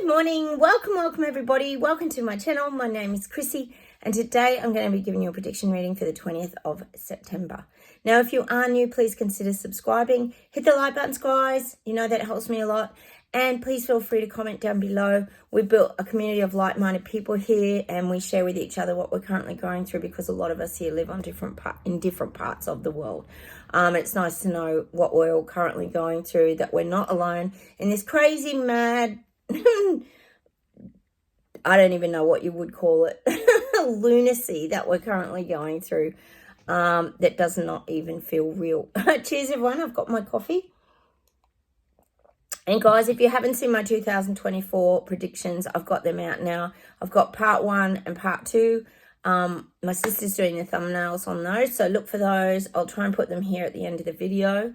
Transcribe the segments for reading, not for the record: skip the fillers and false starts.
morning. Welcome everybody. Welcome to my channel. My name is Chrissy and today I'm going to be giving you a prediction reading for the 20th of September. Now, if you are new, please consider subscribing. Hit the like buttons, guys. You know that helps me a lot. And please feel free to comment down below. We've built a community of like-minded people here and we share with each other what we're currently going through because a lot of us here live on in different parts of the world. It's nice to know what we're all currently going through, that we're not alone in this crazy, mad, I don't even know what you would call it, lunacy that we're currently going through, that does not even feel real. Cheers, everyone. I've got my coffee. And guys, if you haven't seen my 2024 predictions, I've got them out now. I've got part 1 and part 2. My sister's doing the thumbnails on those, so look for those. I'll try and put them here at the end of the video.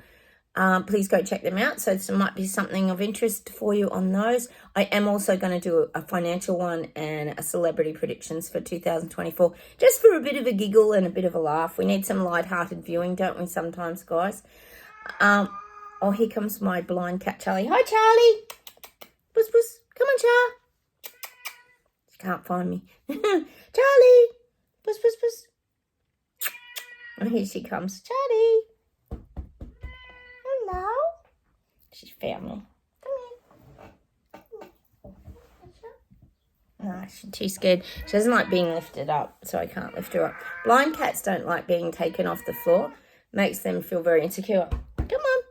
Please go check them out. So there might be something of interest for you on those. I am also going to do a financial one and a celebrity predictions for 2024, just for a bit of a giggle and a bit of a laugh. We need some light-hearted viewing, don't we, sometimes, guys? Oh, here comes my blind cat, Charlie. Hi, Charlie. Puss, puss. Come on, Char. She can't find me. Charlie. Puss, puss, puss. Oh, here she comes. Charlie. Hello. She's found me. Come here. No, she's too scared. She doesn't like being lifted up, so I can't lift her up. Blind cats don't like being taken off the floor. Makes them feel very insecure. Come on.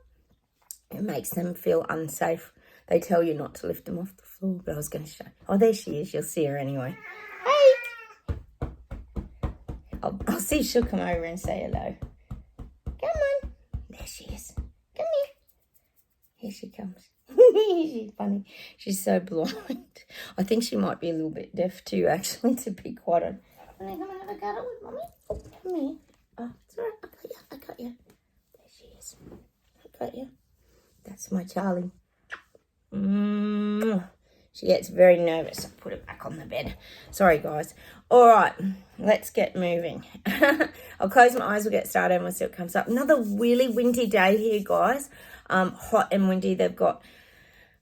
It makes them feel unsafe. They tell you not to lift them off the floor, but I was going to show. Oh, there she is. You'll see her anyway. Hey! I'll see if she'll come over and say hello. Come on. There she is. Come here. Here she comes. She's funny. She's so blind. I think she might be a little bit deaf too, actually, to be quite honest. Come and have a cuddle with Mommy. Come here. Oh, it's all right. I got you. There she is. I got you. That's my Charlie. She gets very nervous. I put her back on the bed. Sorry, guys. All right, let's get moving. I'll close my eyes. We'll get started and we'll see what comes up. Another really windy day here, guys. Hot and windy. They've got,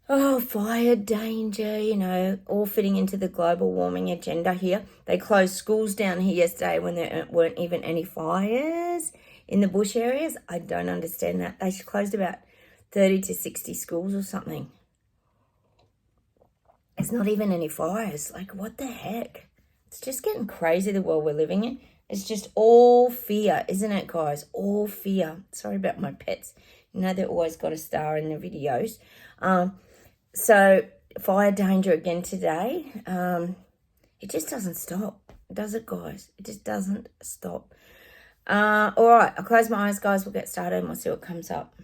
fire danger, you know, all fitting into the global warming agenda here. They closed schools down here yesterday when there weren't even any fires in the bush areas. I don't understand that. They closed about 30 to 60 schools or something. It's not even any fires. Like, what the heck? It's just getting crazy, the world we're living in. It's just all fear, isn't it, guys? All fear. Sorry about my pets. You know, they've always got a star in the videos. So, fire danger again today. It just doesn't stop, does it, guys? It just doesn't stop. All right, I'll close my eyes, guys. We'll get started and we'll see what comes up.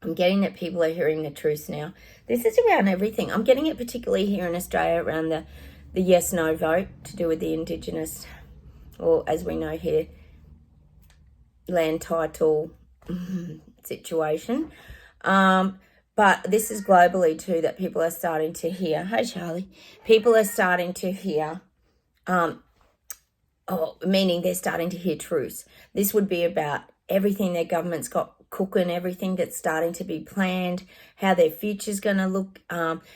I'm getting that people are hearing the truth now. This is around everything. I'm getting it particularly here in Australia around the yes-no vote to do with the Indigenous, or as we know here, land title situation. But this is globally too, that people are starting to hear. Hey, Charlie. People are starting to hear, meaning they're starting to hear truths. This would be about everything their government's got cooking, everything that's starting to be planned, how their future's going to look.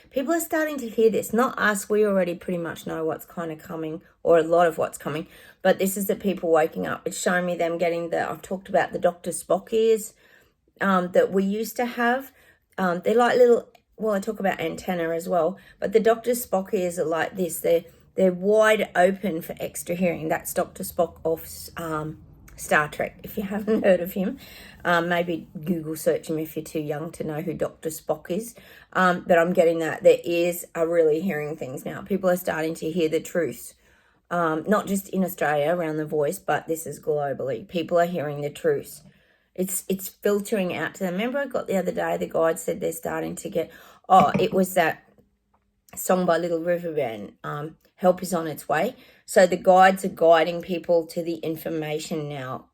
People are starting to hear this. Not us. We already pretty much know what's kind of coming, or a lot of what's coming. But this is the people waking up. It's showing me them getting I've talked about the Dr. Spock ears that we used to have. They're like little, well, I talk about antenna as well. But the Dr. Spock ears are like this. They're wide open for extra hearing. That's Dr. Spock of Star Trek, if you haven't heard of him. Maybe Google search him if you're too young to know who Dr. Spock is. But I'm getting that their ears are really hearing things now. People are starting to hear the truth. Not just in Australia around the voice, but this is globally. People are hearing the truth. It's filtering out to them. Remember I got the other day, the guide said they're starting to get, it was that song by Little River Band, Help Is On Its Way. So the guides are guiding people to the information now.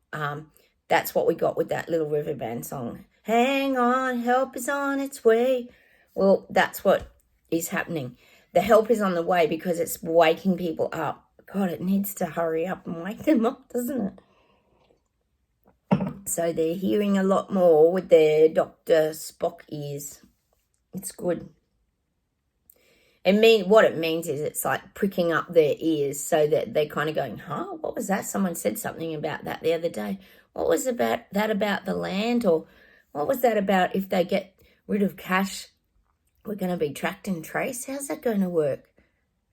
That's what we got with that Little River Band song. Hang on, help is on its way. Well, that's what is happening. The help is on the way because it's waking people up. God, it needs to hurry up and wake them up, doesn't it? So they're hearing a lot more with their Dr. Spock ears. It's good. What it means is it's like pricking up their ears so that they're kind of going, huh, what was that? Someone said something about that the other day. What was about the land? Or what was that about if they get rid of cash, we're going to be tracked and traced? How's that going to work?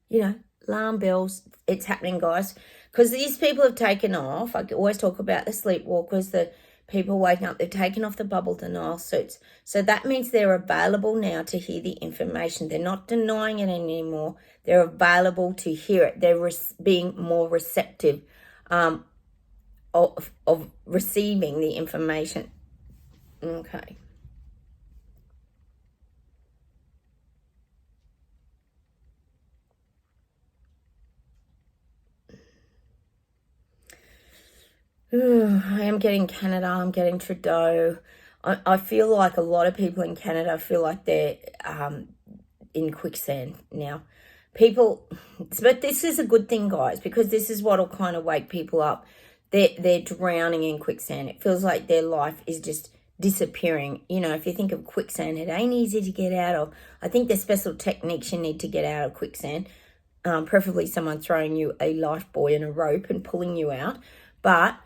You know, alarm bells, it's happening, guys. Because these people have taken off. I always talk about the sleepwalkers, the people waking up, they've taken off the bubble denial suits. So that means they're available now to hear the information. They're not denying it anymore. They're available to hear it. They're being more receptive of receiving the information. Okay. I am getting Canada, I'm getting Trudeau. I feel like a lot of people in Canada feel like they're in quicksand now. But this is a good thing, guys, because this is what will kind of wake people up. They're drowning in quicksand. It feels like their life is just disappearing. You know, if you think of quicksand, it ain't easy to get out of. I think there's special techniques you need to get out of quicksand. Preferably someone throwing you a life buoy and a rope and pulling you out. But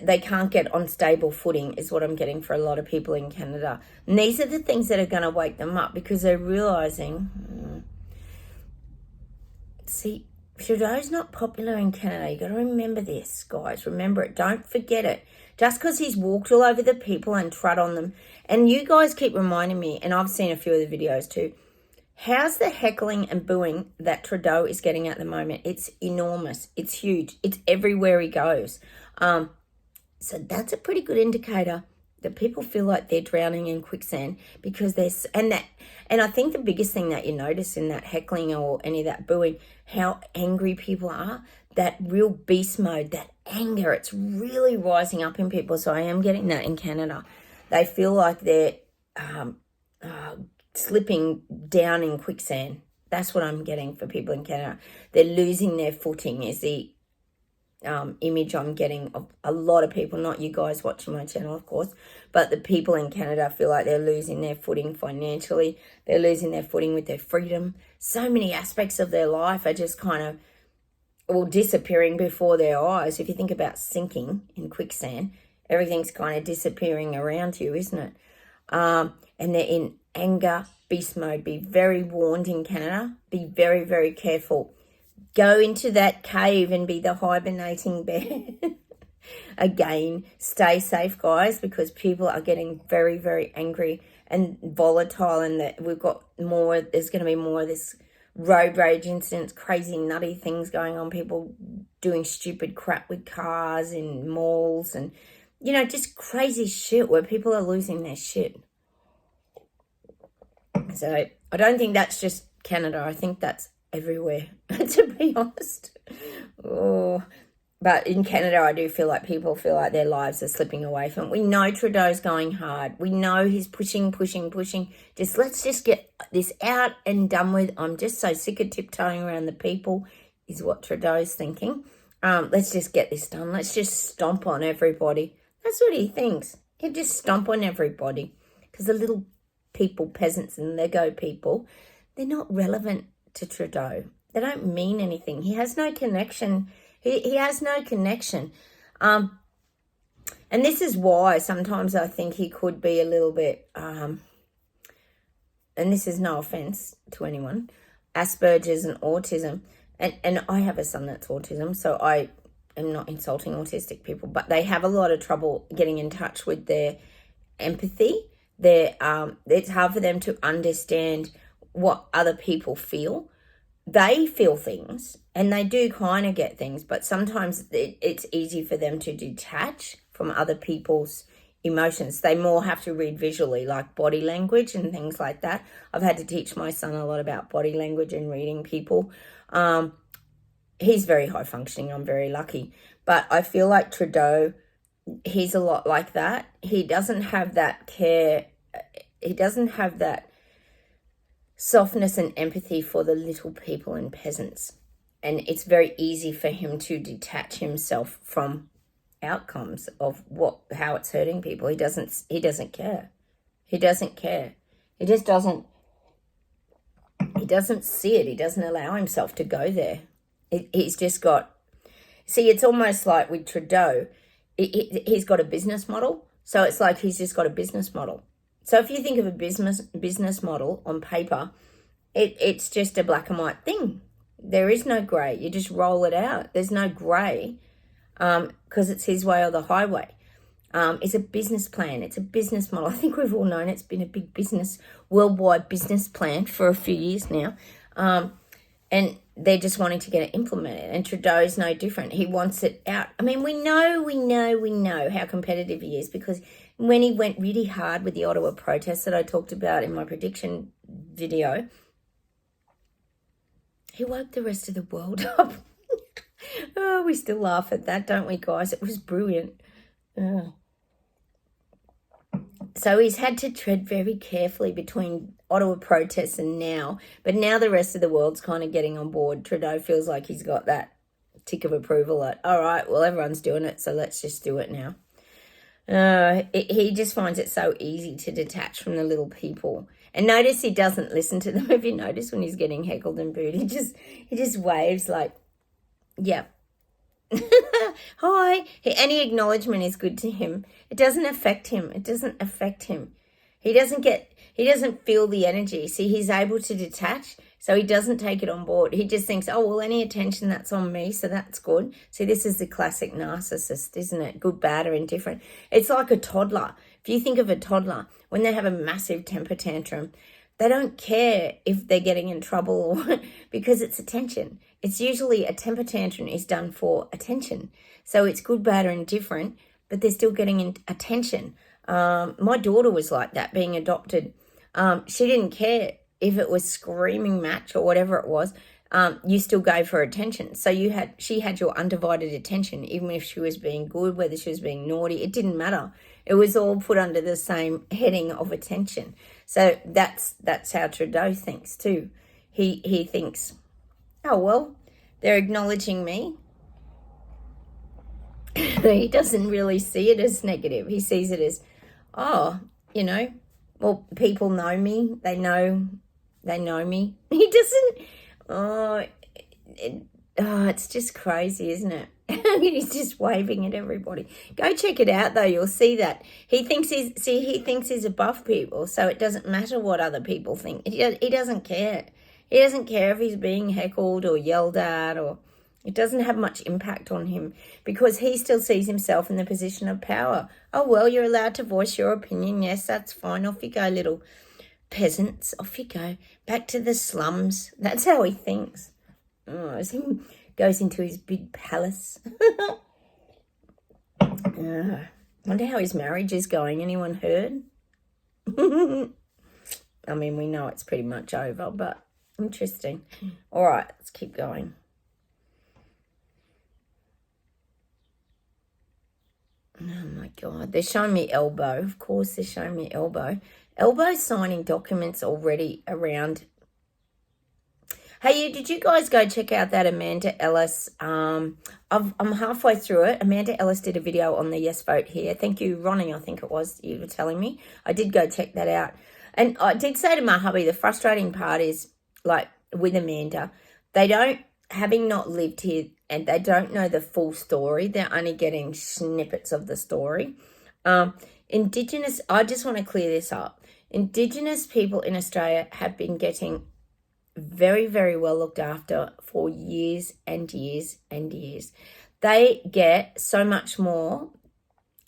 they can't get on stable footing is what I'm getting for a lot of people in Canada. And these are the things that are going to wake them up because they're realising, see, Trudeau's not popular in Canada. You got to remember this, guys. Remember it. Don't forget it. Just because he's walked all over the people and trod on them. And you guys keep reminding me, and I've seen a few of the videos too, how's the heckling and booing that Trudeau is getting at the moment? It's enormous. It's huge. It's everywhere he goes. So that's a pretty good indicator that people feel like they're drowning in quicksand because and I think the biggest thing that you notice in that heckling or any of that booing, how angry people are, that real beast mode, that anger, it's really rising up in people. So I am getting that in Canada. They feel like they're slipping down in quicksand. That's what I'm getting for people in Canada. They're losing their footing is the image I'm getting of a lot of people, not you guys watching my channel, of course, but the people in Canada feel like they're losing their footing financially. They're losing their footing with their freedom. So many aspects of their life are just kind of disappearing before their eyes. If you think about sinking in quicksand, everything's kind of disappearing around you, isn't it? And they're in anger, beast mode. Be very warned in Canada. Be very, very careful. Go into that cave and be the hibernating bear. Again, stay safe, guys, because people are getting very, very angry and volatile, and that we've got more, there's going to be more of this road rage incidents, crazy nutty things going on, people doing stupid crap with cars in malls and, you know, just crazy shit where people are losing their shit. So I don't think that's just Canada. I think that's everywhere, to be honest. But in Canada, I do feel like people feel like their lives are slipping away from it. We know Trudeau's going hard. We know he's pushing. Let's just get this out and done with. I'm just so sick of tiptoeing around the people, is what Trudeau's thinking. Let's just get this done. Let's just stomp on everybody. That's what he thinks. He'll just stomp on everybody. Because the little people, peasants and Lego people, they're not relevant to Trudeau. They don't mean anything. He has no connection. He has no connection. And this is why sometimes I think he could be a little bit, and this is no offense to anyone, Asperger's and autism. And I have a son that's autism, so I am not insulting autistic people, but they have a lot of trouble getting in touch with their empathy. It's hard for them to understand what other people feel. They feel things and they do kind of get things, but sometimes it's easy for them to detach from other people's emotions. They more have to read visually, like body language and things like that. I've had to teach my son a lot about body language and reading people. He's very high functioning. I'm very lucky. But I feel like Trudeau, he's a lot like that. He doesn't have that care. He doesn't have that softness and empathy for the little people and peasants. And it's very easy for him to detach himself from outcomes of how it's hurting people. He doesn't care. He doesn't care. He just doesn't see it. He doesn't allow himself to go there. He's just got, see, it's almost like with Trudeau, he's got a business model. So it's like he's just got a business model. So if you think of a business model on paper, it's just a black and white thing. There is no grey. You just roll it out. There's no grey because it's his way or the highway. It's a business plan. It's a business model. I think we've all known it's been a big worldwide business plan for a few years now. And they're just wanting to get it implemented. And Trudeau's no different. He wants it out. I mean, we know how competitive he is, because when he went really hard with the Ottawa protests that I talked about in my prediction video, he woke the rest of the world up. Oh, we still laugh at that, don't we, guys? It was brilliant. Oh. So he's had to tread very carefully between Ottawa protests and now. But now the rest of the world's kind of getting on board. Trudeau feels like he's got that tick of approval that, all right, well, everyone's doing it, so let's just do it now. He just finds it so easy to detach from the little people. And notice he doesn't listen to them. If you notice when he's getting heckled and booed, he just waves like, yeah. Hi. Any acknowledgement is good to him. It doesn't affect him. He doesn't feel the energy. See, he's able to detach, so he doesn't take it on board. He just thinks, oh, well, any attention that's on me, so that's good. See, this is the classic narcissist, isn't it? Good, bad, or indifferent. It's like a toddler. If you think of a toddler, when they have a massive temper tantrum, they don't care if they're getting in trouble or because it's attention. It's usually a temper tantrum is done for attention. So it's good, bad, or indifferent, but they're still getting attention. My daughter was like that, being adopted. She didn't care if it was screaming match or whatever it was. You still gave her attention. So she had your undivided attention, even if she was being good, whether she was being naughty. It didn't matter. It was all put under the same heading of attention. So that's how Trudeau thinks too. He thinks, oh, well, they're acknowledging me. He doesn't really see it as negative. He sees it as, oh, well, people know me. They know me. He doesn't, it's just crazy, isn't it? He's just waving at everybody. Go check it out, though. You'll see that. He thinks he's above people, so it doesn't matter what other people think. He doesn't care. He doesn't care if he's being heckled or yelled at, or it doesn't have much impact on him, because he still sees himself in the position of power. Oh, well, you're allowed to voice your opinion. Yes, that's fine. Off you go, little peasants. Off you go. Back to the slums. That's how he thinks. Oh, as he goes into his big palace. Wonder how his marriage is going. Anyone heard? I mean, we know it's pretty much over, but interesting. All right, let's keep going. Oh, my God. They're showing me elbow. Of course, they're showing me elbow. Elbow signing documents already around. Hey, did you guys go check out that Amanda Ellis? I'm halfway through it. Amanda Ellis did a video on the Yes Vote Here. Thank you, Ronnie, I think it was, you were telling me. I did go check that out. And I did say to my hubby, the frustrating part is, like, with Amanda, having not lived here, and they don't know the full story. They're only getting snippets of the story. Indigenous, I just want to clear this up. Indigenous people in Australia have been getting very, very well looked after for years and years and years. They get so much more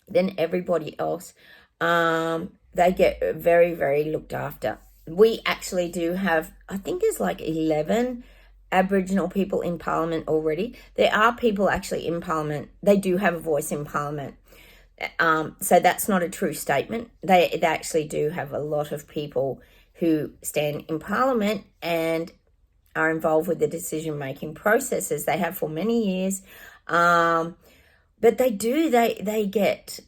than everybody else. They get very, very looked after. We actually do have, I think there's like 11 Aboriginal people in Parliament already. There are people actually in Parliament. They do have a voice in Parliament. So that's not a true statement. They actually do have a lot of people who stand in Parliament and are involved with the decision-making processes. They have for many years. But they get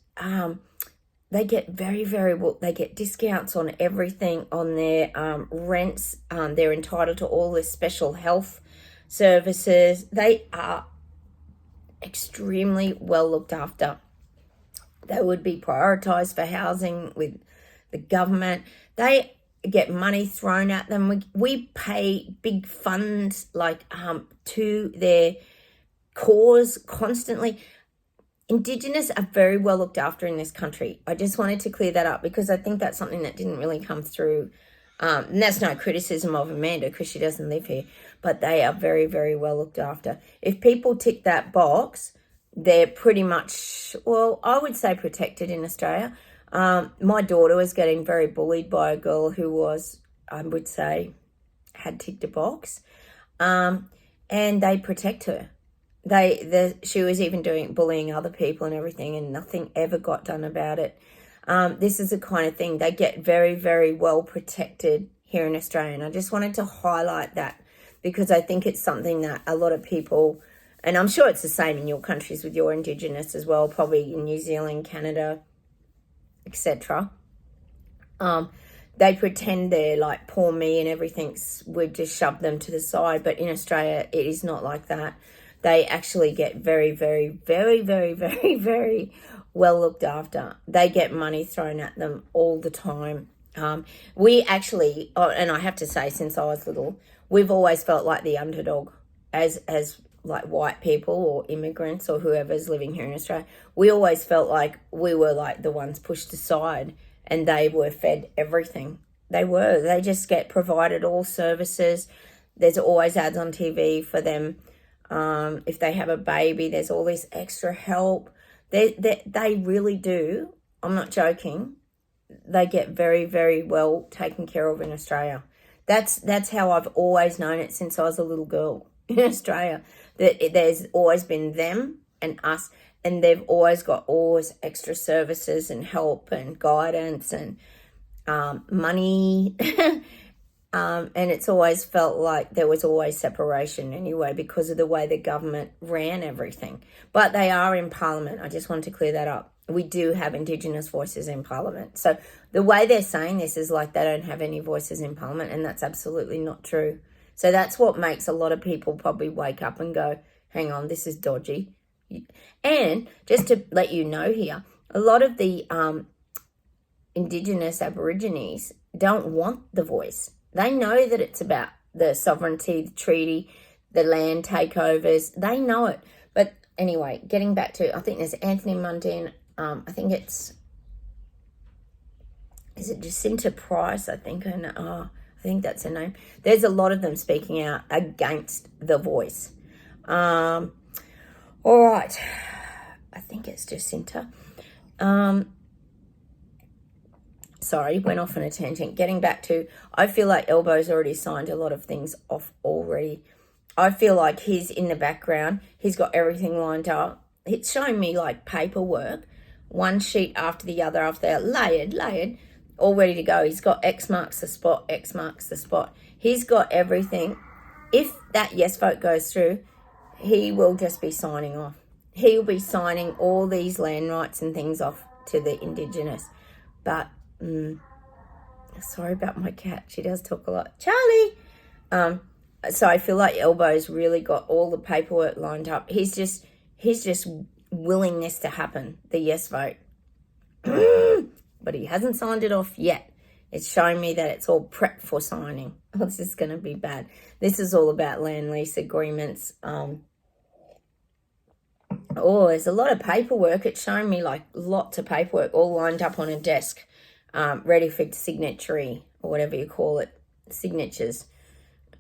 very, very well. They get discounts on everything, on their rents. They're entitled to all this special health services. They are extremely well looked after. They would be prioritised for housing with the government. They get money thrown at them. We pay big funds like to their cause constantly. Indigenous are very well looked after in this country. I just wanted to clear that up because I think that's something that didn't really come through. And that's no criticism of Amanda because she doesn't live here, but they are very, very well looked after. If people tick that box, they're pretty much, well, I would say protected in Australia. My daughter was getting very bullied by a girl who was, I would say, had ticked a box, and they protect her. She was even doing bullying other people and everything, and nothing ever got done about it. This is the kind of thing they get very, very well protected here in Australia. And I just wanted to highlight that because I think it's something that a lot of people, and I'm sure it's the same in your countries with your Indigenous as well, probably in New Zealand, Canada, etc. They pretend they're like poor me and everything's, we've just shoved them to the side. But in Australia, it is not like that. They actually get very, very, very, very, very, very well looked after. They get money thrown at them all the time. We actually, and I have to say, since I was little, we've always felt like the underdog as like white people or immigrants or whoever's living here in Australia. We always felt like we were like the ones pushed aside and they were fed everything. They just get provided all services. There's always ads on TV for them. If they have a baby, there's all this extra help. They really do. I'm not joking. They get very, very well taken care of in Australia. That's how I've always known it since I was a little girl in Australia. There's always been them and us, and they've always got all this extra services and help and guidance and money. And it's always felt like there was always separation anyway because of the way the government ran everything. But they are in Parliament. I just wanted to clear that up. We do have Indigenous voices in Parliament. So the way they're saying this is like they don't have any voices in Parliament, and that's absolutely not true. So that's what makes a lot of people probably wake up and go, hang on, this is dodgy. And just to let you know here, a lot of the Indigenous Aborigines don't want the voice. They know that it's about the sovereignty, the treaty, the land takeovers. They know it. But anyway, getting back to, I think there's Anthony Mundine. I think is it Jacinta Price, I think. And I think that's her name. There's a lot of them speaking out against the voice. All right. I think it's Jacinta. Sorry, went off on a tangent. Getting back to, I feel like Elbo's already signed a lot of things off already. I feel like he's in the background. He's got everything lined up. It's showing me like paperwork, one sheet after the other, layered, all ready to go. He's got X marks the spot, X marks the spot. He's got everything. If that yes vote goes through, he will just be signing off. He'll be signing all these land rights and things off to the Indigenous. But sorry about my cat. She does talk a lot. Charlie! So I feel like Elbo's really got all the paperwork lined up. He's just willing this to happen, the yes vote. But he hasn't signed it off yet. It's showing me that it's all prepped for signing. Oh, this is going to be bad. This is all about land lease agreements. There's a lot of paperwork. It's showing me like lots of paperwork all lined up on a desk. Ready for signatory or whatever you call it, signatures.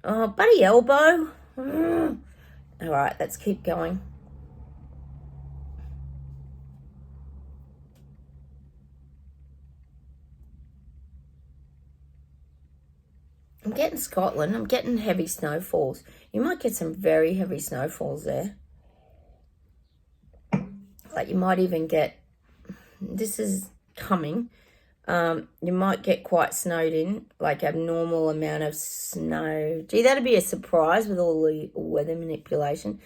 Oh, buddy Elbo. All right, let's keep going. I'm getting Scotland. I'm getting heavy snowfalls. You might get some very heavy snowfalls there. Like you might even get, this is coming. You might get quite snowed in, like abnormal amount of snow. Gee, that'd be a surprise with all the weather manipulation.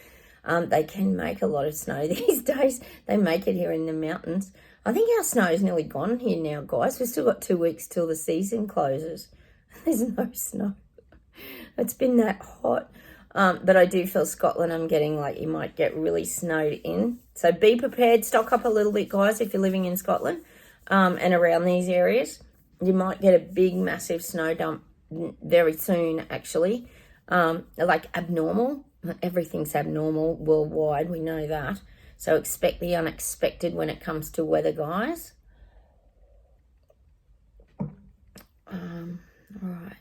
They can make a lot of snow these days. They make it here in the mountains. I think our snow is nearly gone here now, guys. We've still got 2 weeks till the season closes. There's no snow. It's been that hot. But I do feel Scotland, I'm getting like you might get really snowed in. So be prepared, stock up a little bit, guys, if you're living in Scotland and around these areas. You might get a big, massive snow dump very soon, actually. Like abnormal. Everything's abnormal worldwide, we know that. So expect the unexpected when it comes to weather, guys. All right.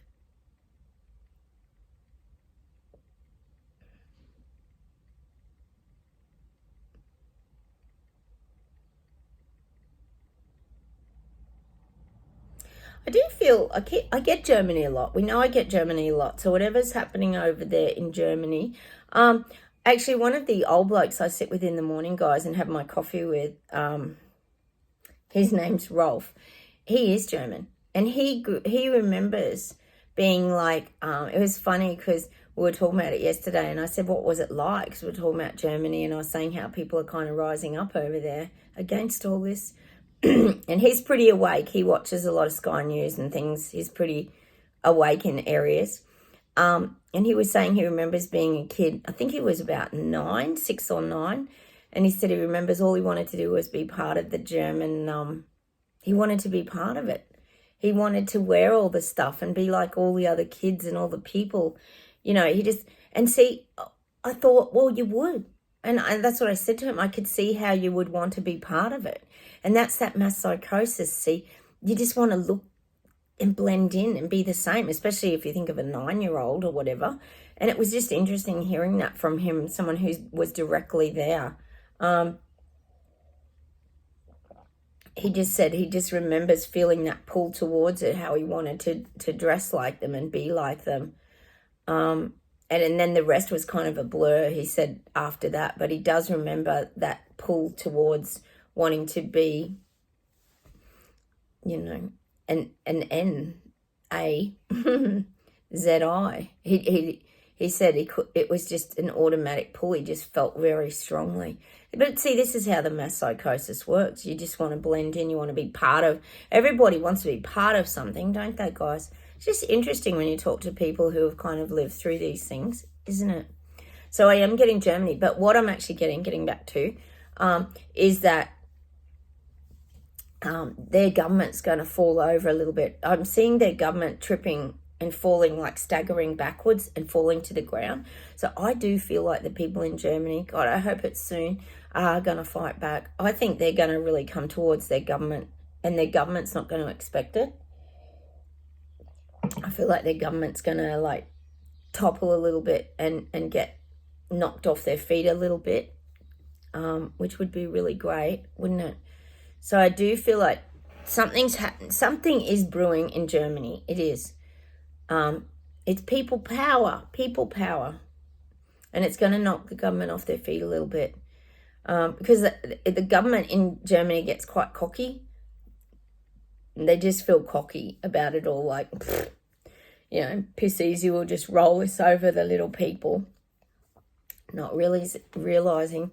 I do feel I get Germany a lot. We know I get Germany a lot. So whatever's happening over there in Germany. Actually, one of the old blokes I sit with in the morning, guys, and have my coffee with, his name's Rolf. He is German. And he remembers being like, it was funny because we were talking about it yesterday. And I said, what was it like? Because we were talking about Germany. And I was saying how people are kind of rising up over there against all this. And he's pretty awake. He watches a lot of Sky News and things. He's pretty awake in areas. And he was saying he remembers being a kid. I think he was about 6 or 9. And he said he remembers all he wanted to do was be part of the German. He wanted to be part of it. He wanted to wear all the stuff and be like all the other kids and all the people. You know, I thought, well, you would. And that's what I said to him. I could see how you would want to be part of it. And that's that mass psychosis. See, you just want to look and blend in and be the same, especially if you think of a 9-year-old or whatever. And it was just interesting hearing that from him, someone who was directly there. He just said he just remembers feeling that pull towards it, how he wanted to dress like them and be like them. And then the rest was kind of a blur, he said, after that. But he does remember that pull towards wanting to be, you know, an N-A-Z-I. He said it was just an automatic pull. He just felt very strongly. But see, this is how the mass psychosis works. You just want to blend in. You want to be part of. Everybody wants to be part of something, don't they, guys? It's just interesting when you talk to people who have kind of lived through these things, isn't it? So I am getting Germany. But what I'm actually getting back to, is that their government's going to fall over a little bit. I'm seeing their government tripping and falling, like staggering backwards and falling to the ground. So I do feel like the people in Germany, God, I hope it's soon, are going to fight back. I think they're going to really come towards their government, and their government's not going to expect it. I feel like their government's going to like topple a little bit and get knocked off their feet a little bit, which would be really great, wouldn't it? So I do feel like something is brewing in Germany. It is. It's people power, and it's going to knock the government off their feet a little bit, because the government in Germany gets quite cocky. They just feel cocky about it all, like, you know, piss easy, we'll just roll this over the little people, not really realizing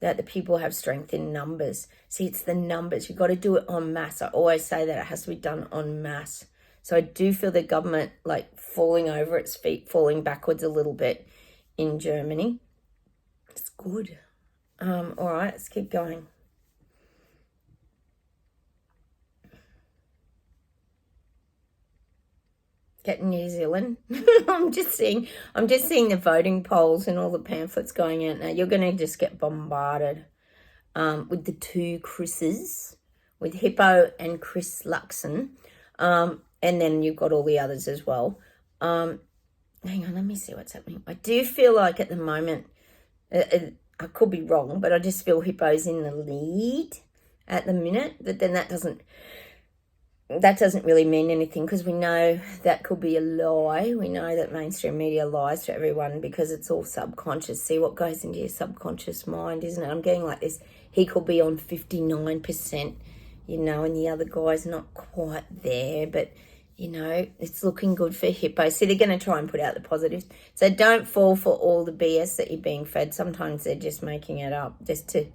that the people have strength in numbers. See, it's the numbers. You've got to do it en masse. I always say that it has to be done en masse. So I do feel the government like falling over its feet, falling backwards a little bit in Germany. It's good. All right, let's keep going. Get New Zealand. I'm just seeing the voting polls and all the pamphlets going out now. You're going to just get bombarded with the two Chris's, with Hippo and Chris Luxon. And then you've got all the others as well. Hang on, let me see what's happening. I do feel like at the moment, I could be wrong, but I just feel Hippo's in the lead at the minute. But then that doesn't really mean anything, because we know that could be a lie. We know that mainstream media lies to everyone because it's all subconscious. See what goes into your subconscious mind, isn't it? I'm getting like this. He could be on 59%, you know, and the other guy's not quite there, but you know, it's looking good for Hippo. See, they're going to try and put out the positives. So don't fall for all the BS that you're being fed. Sometimes they're just making it up just to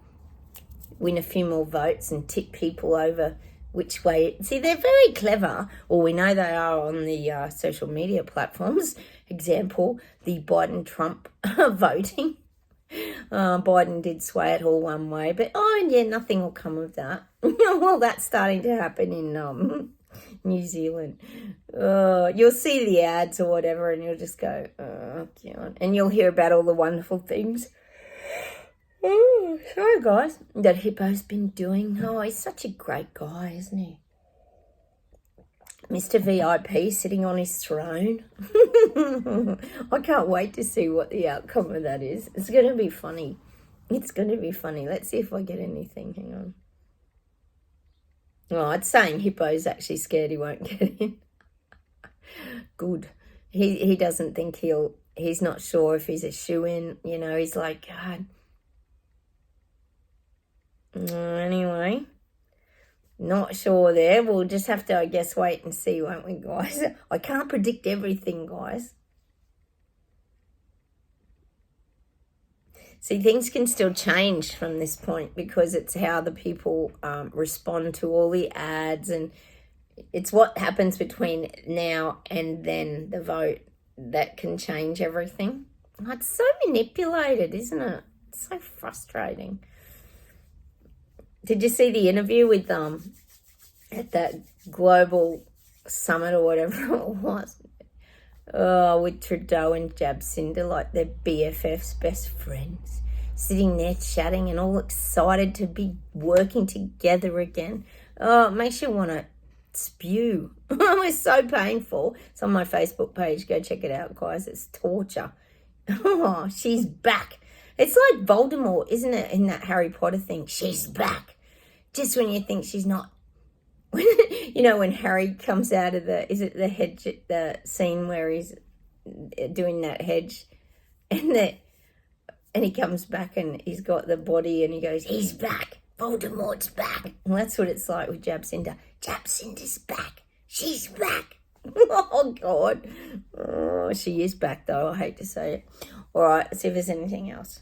win a few more votes and tip people over which way. See, they're very clever, or we know they are on the social media platforms. Example, the Biden-Trump voting. Biden did sway it all one way, but nothing will come of that. Well, that's starting to happen in New Zealand. You'll see the ads or whatever, and you'll just go, oh, God. And you'll hear about all the wonderful things. Oh, sorry, guys, that Hippo's been doing. Oh, he's such a great guy, isn't he? Mr. VIP sitting on his throne. I can't wait to see what the outcome of that is. It's going to be funny. It's going to be funny. Let's see if I get anything. Hang on. Oh, it's saying Hippo's actually scared he won't get in. Good. He doesn't think he's not sure if he's a shoo-in. You know, he's like, God. Anyway. Not sure there. We'll just have to, I guess, wait and see, won't we, guys? I can't predict everything, guys. See, things can still change from this point because it's how the people respond to all the ads, and it's what happens between now and then the vote that can change everything. Oh, it's so manipulated, isn't it? It's so frustrating. Did you see the interview with at that global summit or whatever it was? Oh, with Trudeau and Jacinda, like they're BFFs, best friends, sitting there chatting and all excited to be working together again. Oh, it makes you want to spew. It's so painful. It's on my Facebook page. Go check it out, guys. It's torture. Oh, she's back. It's like Voldemort, isn't it, in that Harry Potter thing? She's back. Just when you think she's not. You know, when Harry comes out of the hedge, the scene where he's doing that hedge, and he comes back and he's got the body and he goes, he's back. Voldemort's back. And that's what it's like with Jacinda. Jacinda's back. She's back. Oh, God. Oh, she is back, though. I hate to say it. All right, let's see if there's anything else.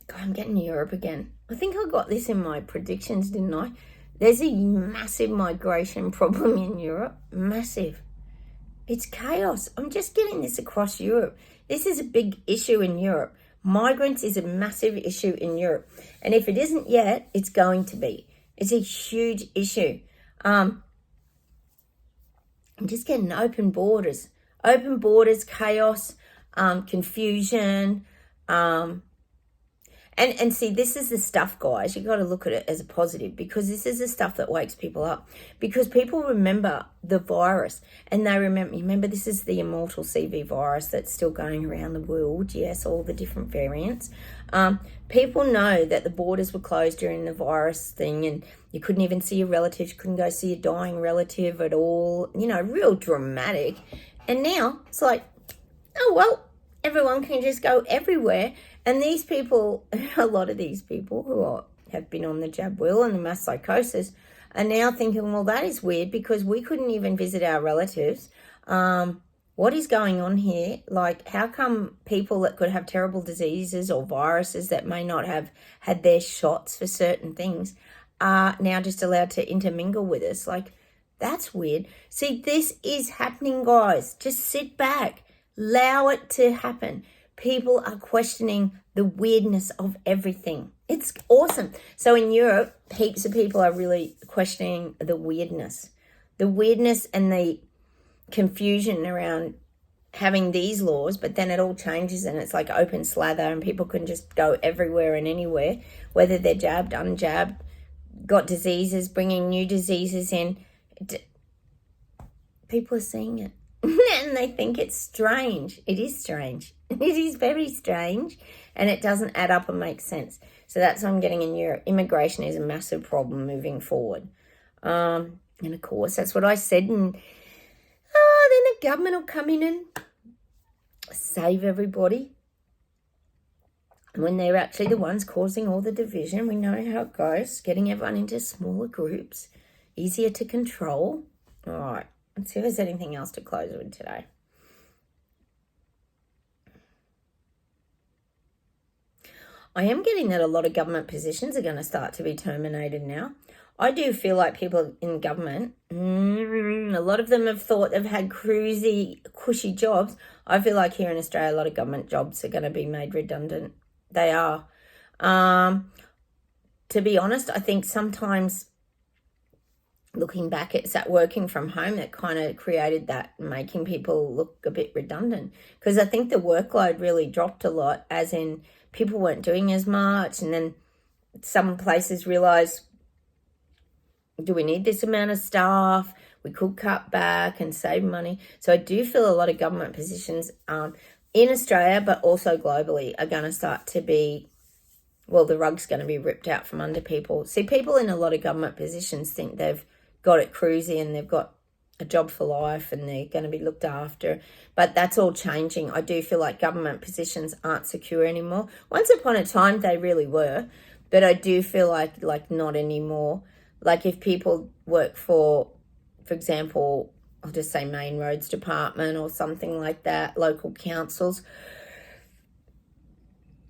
God, I'm getting Europe again. I think I got this in my predictions, didn't I? There's a massive migration problem in Europe. Massive. It's chaos. I'm just getting this across Europe. This is a big issue in Europe. Migrants is a massive issue in Europe. And if it isn't yet, it's going to be. It's a huge issue. I'm just getting open borders, chaos, confusion. And see, this is the stuff, guys. You got to look at it as a positive, because this is the stuff that wakes people up. Because people remember the virus, and they remember this is the immortal CV virus that's still going around the world. Yes, all the different variants. People know that the borders were closed during the virus thing, and you couldn't even see your relatives. You couldn't go see a dying relative at all. You know, real dramatic. And now it's like, oh, well, everyone can just go everywhere. And these people, a lot of these people who have been on the jab wheel and the mass psychosis are now thinking, well, that is weird because we couldn't even visit our relatives. What is going on here? Like, how come people that could have terrible diseases or viruses that may not have had their shots for certain things are now just allowed to intermingle with us? Like, that's weird. See, this is happening, guys. Just sit back. Allow it to happen. People are questioning the weirdness of everything. It's awesome. So in Europe, heaps of people are really questioning the weirdness and the confusion around having these laws, but then it all changes and it's like open slather and people can just go everywhere and anywhere, whether they're jabbed, unjabbed, got diseases, bringing new diseases in. People are seeing it. And they think it's strange. It is strange. It is very strange. And it doesn't add up and make sense. So that's what I'm getting in Europe. Immigration is a massive problem moving forward. And of course, that's what I said. And then the government will come in and save everybody. And when they're actually the ones causing all the division, we know how it goes. Getting everyone into smaller groups. Easier to control. All right. Let's see if there's anything else to close with today. I am getting that a lot of government positions are going to start to be terminated now. I do feel like people in government, a lot of them have thought they've had cushy jobs. I feel like here in Australia, a lot of government jobs are going to be made redundant. They are. To be honest, I think sometimes looking back, it's that working from home that kind of created that, making people look a bit redundant. Because I think the workload really dropped a lot, as in people weren't doing as much. And then some places realised, do we need this amount of staff? We could cut back and save money. So I do feel a lot of government positions in Australia, but also globally, are going to start to be, well, the rug's going to be ripped out from under people. See, people in a lot of government positions think they've got it cruisy and they've got a job for life and they're going to be looked after. But that's all changing. I do feel like government positions aren't secure anymore. Once upon a time, they really were. But I do feel like not anymore. Like if people work for example, I'll just say Main Roads Department or something like that, local councils,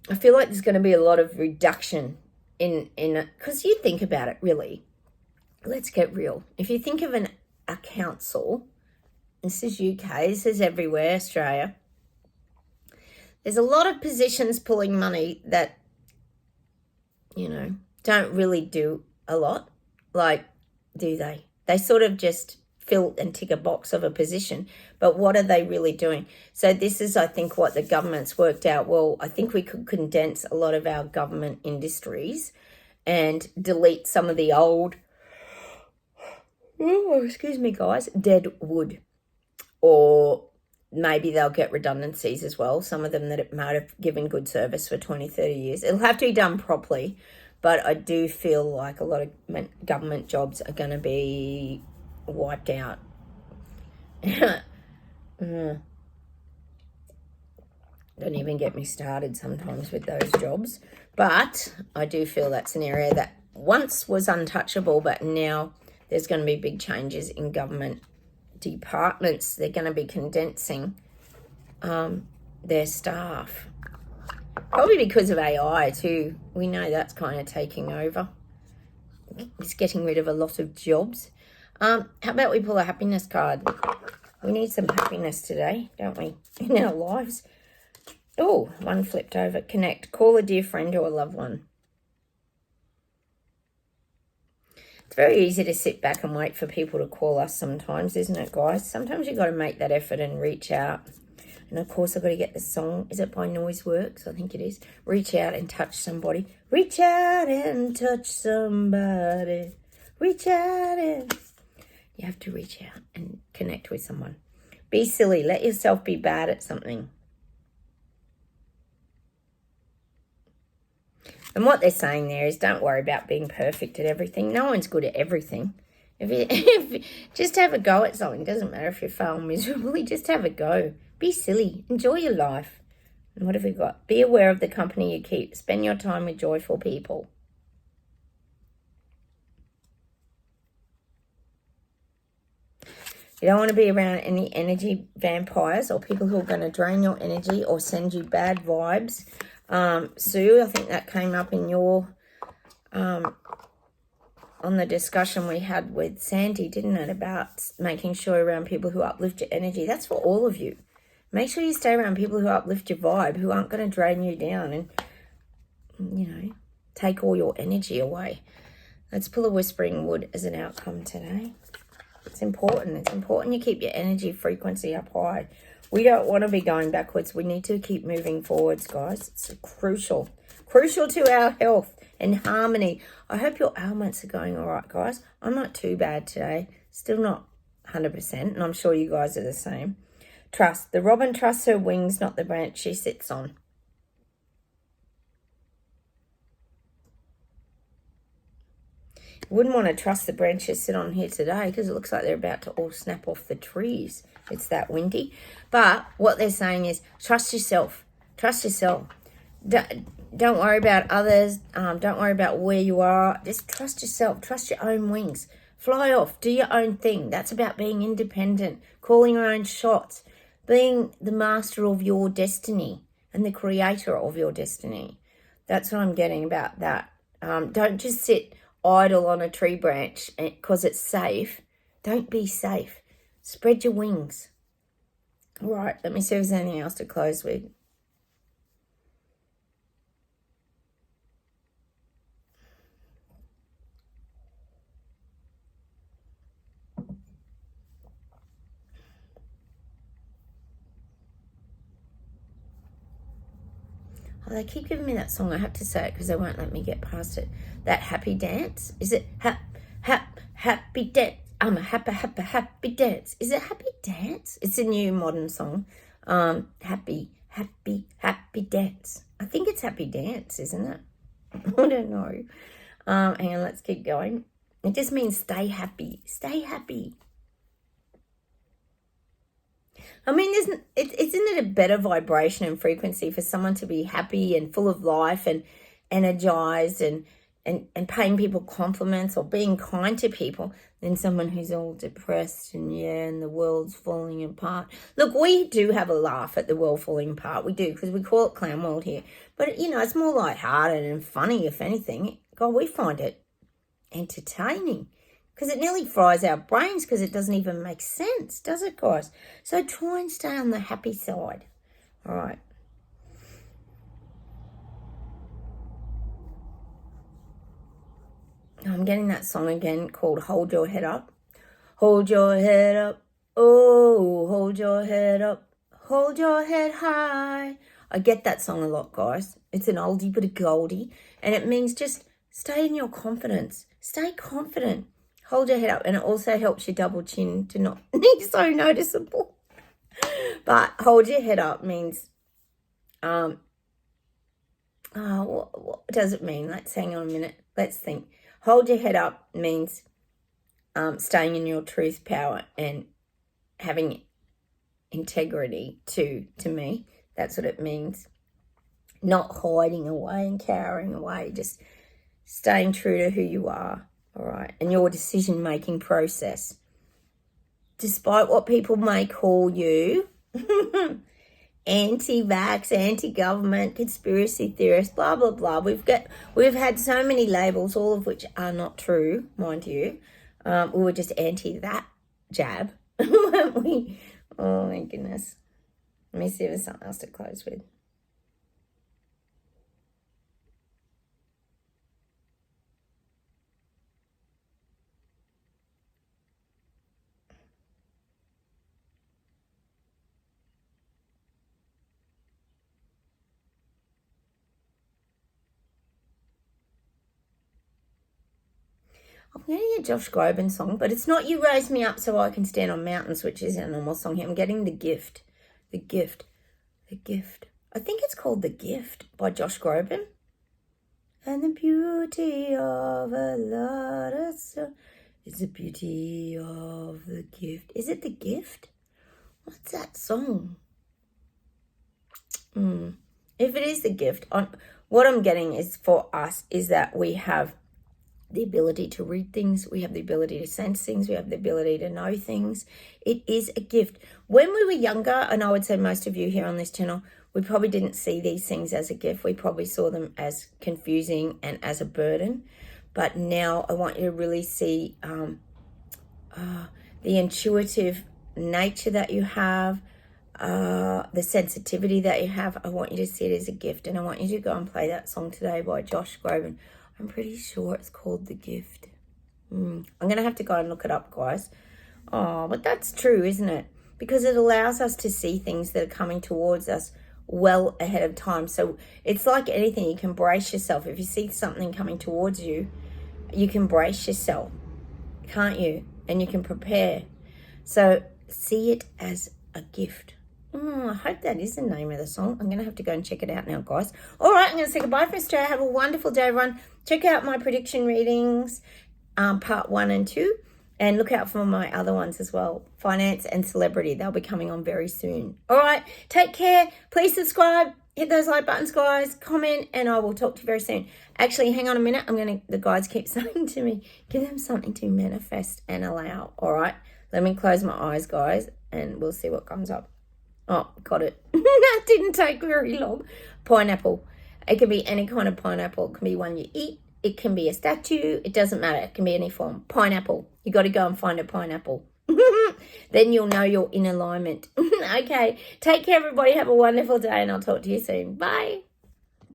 I feel like there's going to be a lot of reduction in because you think about it, really. Let's get real. If you think of a council, this is UK, this is everywhere, Australia, there's a lot of positions pulling money that, don't really do a lot. Like, do they? They sort of just fill and tick a box of a position, but what are they really doing? So this is, I think, what the government's worked out. Well, I think we could condense a lot of our government industries and delete some of the old, excuse me, guys, dead wood. Or maybe they'll get redundancies as well. Some of them that might have given good service for 20, 30 years. It'll have to be done properly. But I do feel like a lot of government jobs are going to be wiped out. Don't even get me started sometimes with those jobs. But I do feel that's an area that once was untouchable, but now there's going to be big changes in government departments. They're going to be condensing their staff. Probably because of AI too. We know that's kind of taking over. It's getting rid of a lot of jobs. How about we pull a happiness card? We need some happiness today, don't we, in our lives? Oh, one flipped over. Connect. Call a dear friend or a loved one. It's very easy to sit back and wait for people to call us sometimes, isn't it, guys? Sometimes you've got to make that effort and reach out. And, of course, I've got to get the song. Is it by Noiseworks? I think it is. Reach out and touch somebody. Reach out and touch somebody. Reach out and... You have to reach out and connect with someone. Be silly. Let yourself be bad at something. And what they're saying there is don't worry about being perfect at everything. No one's good at everything. If you just have a go at something. It doesn't matter if you fail miserably. Just have a go. Be silly. Enjoy your life. And what have we got? Be aware of the company you keep. Spend your time with joyful people. You don't want to be around any energy vampires or people who are going to drain your energy or send you bad vibes. Sue, I think that came up in your... on the discussion we had with Sandy, didn't it? About making sure around people who uplift your energy. That's for all of you. Make sure you stay around people who uplift your vibe, who aren't going to drain you down and, take all your energy away. Let's pull a whispering wood as an outcome today. It's important. It's important you keep your energy frequency up high. We don't want to be going backwards. We need to keep moving forwards, guys. It's crucial. Crucial to our health and harmony. I hope your ailments are going all right, guys. I'm not too bad today. Still not 100%, and I'm sure you guys are the same. Trust. The robin trusts her wings, not the branch she sits on. Wouldn't want to trust the branches sit on here today because it looks like they're about to all snap off the trees. It's that windy. But what they're saying is trust yourself. Trust yourself. Don't worry about others. Don't worry about where you are. Just trust yourself. Trust your own wings. Fly off. Do your own thing. That's about being independent, calling your own shots, being the master of your destiny and the creator of your destiny. That's what I'm getting about that. Don't just sit idle on a tree branch because it's safe. Don't be safe. Spread your wings. All right, let me see if there's anything else to close with. Oh, they keep giving me that song. I have to say it because they won't let me get past it. That happy dance. Is it happy dance? I'm a happy dance. Is it happy dance? It's a new modern song. Happy dance. I think it's happy dance, isn't it? I don't know. Hang on, let's keep going. It just means stay happy. Stay happy. I mean, isn't it a better vibration and frequency for someone to be happy and full of life and energized and paying people compliments or being kind to people than someone who's all depressed and the world's falling apart. Look, we do have a laugh at the world falling apart. We do, because we call it clown world here. But, it's more lighthearted and funny, if anything. God, we find it entertaining. Because it nearly fries our brains because it doesn't even make sense, does it, guys? So try and stay on the happy side. All right. I'm getting that song again called Hold Your Head Up. Hold your head up. Oh, hold your head up. Hold your head high. I get that song a lot, guys. It's an oldie but a goldie. And it means just stay in your confidence. Stay confident. Hold your head up, and it also helps your double chin to not be so noticeable. But hold your head up means, what does it mean? Let's hang on a minute. Let's think. Hold your head up means staying in your truth, power, and having integrity to me. That's what it means. Not hiding away and cowering away, just staying true to who you are. All right, and your decision-making process. Despite what people may call you, anti-vax, anti-government, conspiracy theorist, blah, blah, blah. We've had so many labels, all of which are not true, mind you. We were just anti that jab, weren't we? Oh, my goodness. Let me see if there's something else to close with. I'm getting a Josh Groban song, but it's not You Raise Me Up So I Can Stand on Mountains, which is a normal song here. I'm getting The Gift. The Gift. The Gift. I think it's called The Gift by Josh Groban. And the beauty of a lot of so is the beauty of the gift. Is it The Gift? What's that song? If it is The Gift, what I'm getting is for us is that we have the ability to read things, we have the ability to sense things, we have the ability to know things. It is a gift. When we were younger, and I would say most of you here on this channel, we probably didn't see these things as a gift. We probably saw them as confusing and as a burden. But now I want you to really see the intuitive nature that you have, the sensitivity that you have. I want you to see it as a gift, and I want you to go and play that song today by Josh Groban. I'm pretty sure it's called The Gift. I'm going to have to go and look it up, guys. Oh, but that's true, isn't it? Because it allows us to see things that are coming towards us well ahead of time. So it's like anything. You can brace yourself. If you see something coming towards you, you can brace yourself, can't you? And you can prepare. So see it as a gift. I hope that is the name of the song. I'm going to have to go and check it out now, guys. All right, I'm going to say goodbye for Australia. Have a wonderful day, everyone. Check out my prediction readings, part 1 and 2. And look out for my other ones as well. Finance and celebrity. They'll be coming on very soon. All right, take care. Please subscribe. Hit those like buttons, guys. Comment, and I will talk to you very soon. Actually, hang on a minute. The guys keep saying to me, give them something to manifest and allow. All right, let me close my eyes, guys, and we'll see what comes up. Oh, got it. That didn't take very long. Pineapple. It can be any kind of pineapple. It can be one you eat. It can be a statue. It doesn't matter. It can be any form. Pineapple. You got to go and find a pineapple. Then you'll know you're in alignment. Okay. Take care, everybody. Have a wonderful day, and I'll talk to you soon. Bye.